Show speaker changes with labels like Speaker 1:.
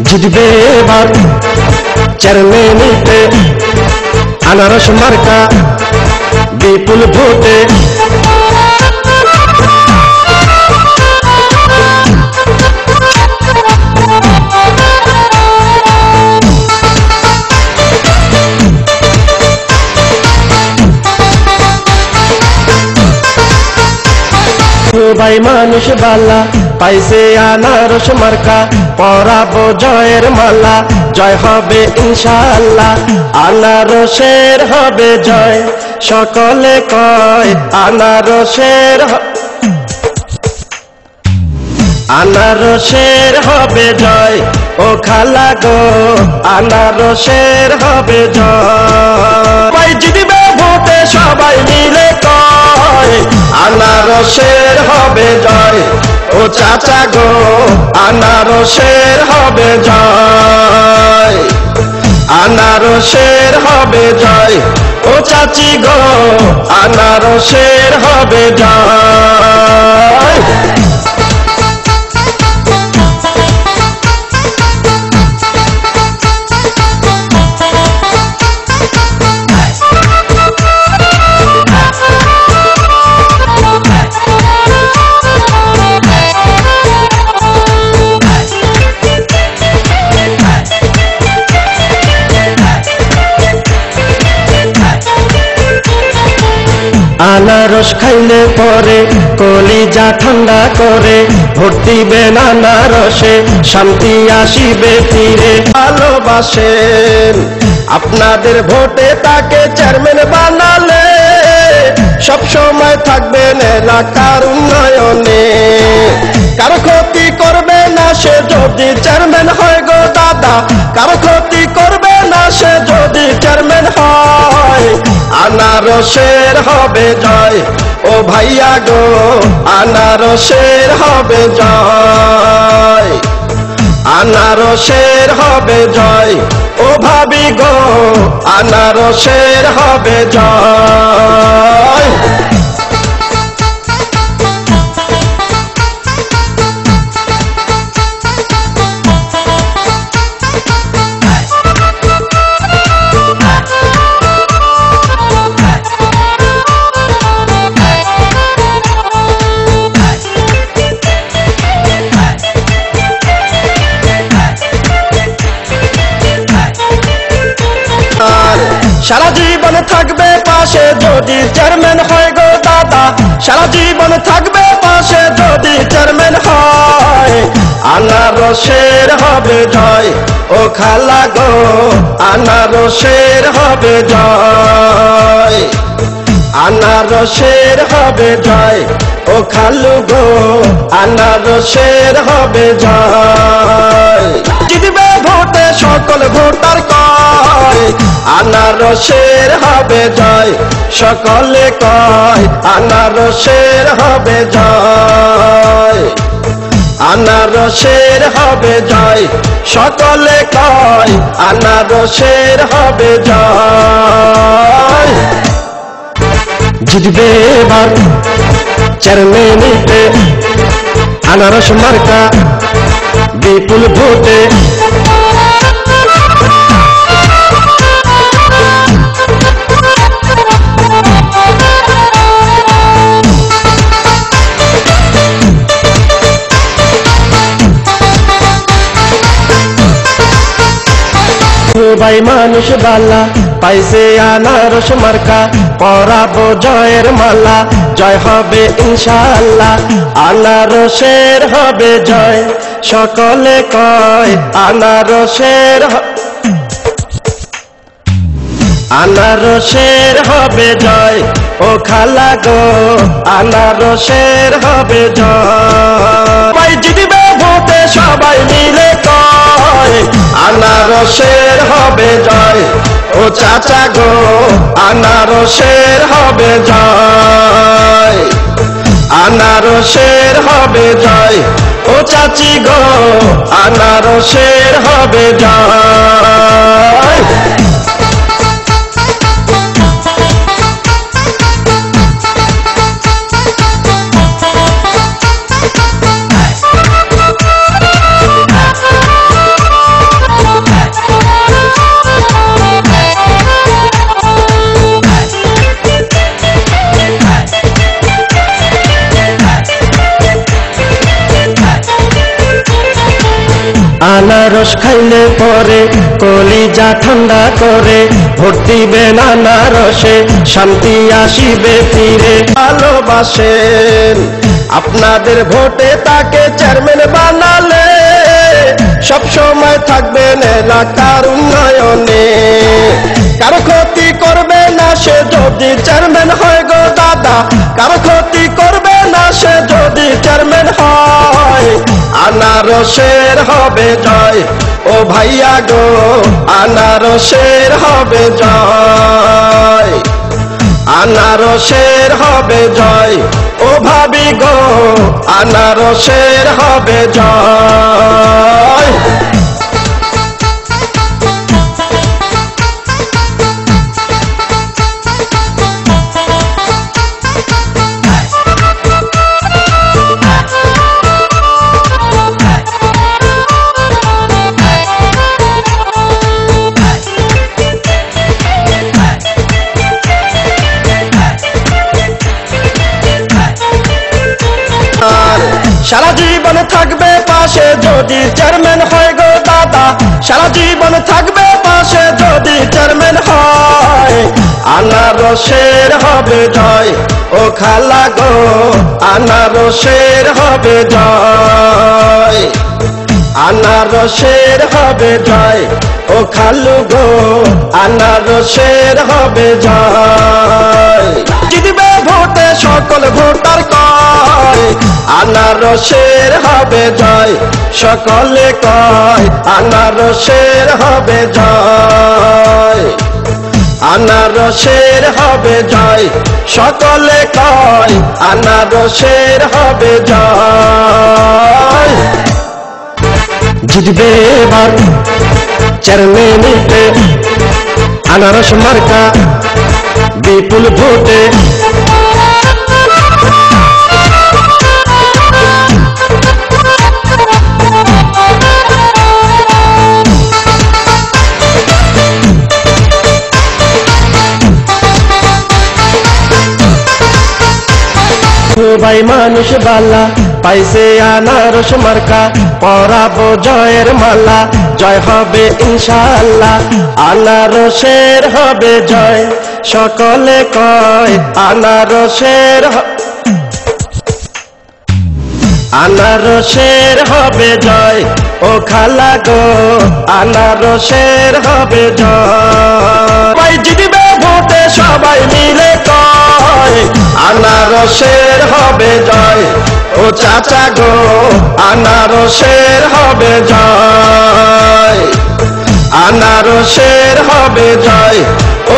Speaker 1: জিতবে এবার চেয়ারম্যানিতে আনারস মার্কা বিপুল ভোটে। সবাই মানুষ বালা পাইছে আনারস মার্কা, পরাবো জয়ের মালা, জয় হবে ইনশাআল্লাহ। আনারসের হবে জয়, সকলে কয় আনারসের আনারসের হবে জয়। ও খালা গো আনারসের হবে জয়। জিতবে ভোটে সবাই মিলে কয় আনারসের হবে জয়। ও চাচা গো আনারসের হবে জয়, আনারসের হবে জয়। ও চাচি গো আনারসের হবে জয়। আনারস খাইলে পরে কলিজা ঠান্ডা করে, ভোট দিবেন আনারসে শান্তি আসিবে ফিরে। ভালোবাসেন আপনাদের ভোটে তাকে চেয়ারম্যান বানালে, সব সময় থাকবেন এলাকার উন্নয়নে। কারো ক্ষতি করবে না সে যদি চেয়ারম্যান হয় গো দাদা, কারো ক্ষতি করবে না সে যদি চেয়ারম্যান হয়। আনারসের হবে জয়, ও ভাইয়া গো আনারসের হবে জয়, আনারসের হবে জয়। ও ভাবি গো আনারসের হবে জয়। সারা জীবন থাকবে পাশে যদি চেয়ারম্যান হয় গো দাদা, সারা জীবন থাকবে পাশে যদি চেয়ারম্যান হয়। আনারসের হবে জয়, ও খালা গো আনারসের হবে জয়, আনারসের হবে জয়। ও খালু গো আনারসের হবে জয়। জিতবে ভোটে সকল ভোটার কয় আনারসের হবে জয়, সকলে কয় আনারসের হবে জয়, আনারসের হবে জয়। সকলে কয় আনারসের হবে জয়। জিতবে এবার চেয়ারম্যানিতে আনারস মার্কা বিপুল ভোটে। সবাই মানুষ বালা পাইছে আনারস মার্কা, পরাবো জয়ের মালা, জয় হবে ইনশাআল্লাহ। আনারসের হবে জয়, সকলে কয় আনারসের আনারসের হবে জয়। ও খালা গো আনারসের হবে জয়। জিতবে ভোটে সবাই মিলে কয় আনারসের হবে জয়। ও চাচা গো আনারসের হবে জয়, আনারসের হবে জয়। ও চাচি গো আনারসের হবে জয়। আনারস খাইলে পরে কলিজা ঠান্ডা করে, ভোট দিবেন আনারসে শান্তি আসিবে ফিরে। ভালোবাসেন আপনাদের ভোটে তাকে চেয়ারম্যান বানালে, সব সময় থাকবেন এলাকার উন্নয়নে। কারো ক্ষতি করবে না সে যদি চেয়ারম্যান হয় গো দাদা, কারো ক্ষতি করবে না সে যদি চেয়ারম্যান হয়। আনারসের হবে জয় ও ভাইয়া গো, আনারসের হবে জয়, আনারসের হবে জয় ও ভাবি গো, আনারসের হবে জয়। সারা জীবন থাকবে পাশে যদি চেয়ারম্যান হয় গো দাদা, সারা জীবন থাকবে পাশে যদি চেয়ারম্যান হয়। আনারসের হবে জয় ও খালা গো, আনারসের হবে জয়, আনারসের হবে জয় ও খালু গো, আনারসের হবে জয়। জিতবে ভোটে সকল ভোটার কয়, আনারসের হবে জয়, সকলে কয় আনারসের হবে জয়, আনারসের হবে জয়, সকলে কয় আনারসের হবে জয়। জিতবে এবার চেয়ারম্যানিতে আনারস মার্কা বিপুল ভোটে। ভাই মানুষ বালা পাইছে আনারস মার্কা, পরাবো জয়ের মালা, জয় হবে ইনশাআল্লাহ, আনারসের হবে জয়, সকলে কয় আনারসের আনারসের হবে জয় ও খালা গো, আনারসের হবে জয়। ভাই জিতবে ভোটে সবাই মিলে কয় আনারসের হবে জয় ও চাচা গো, আনারসের হবে জয়, আনারসের হবে জয় ও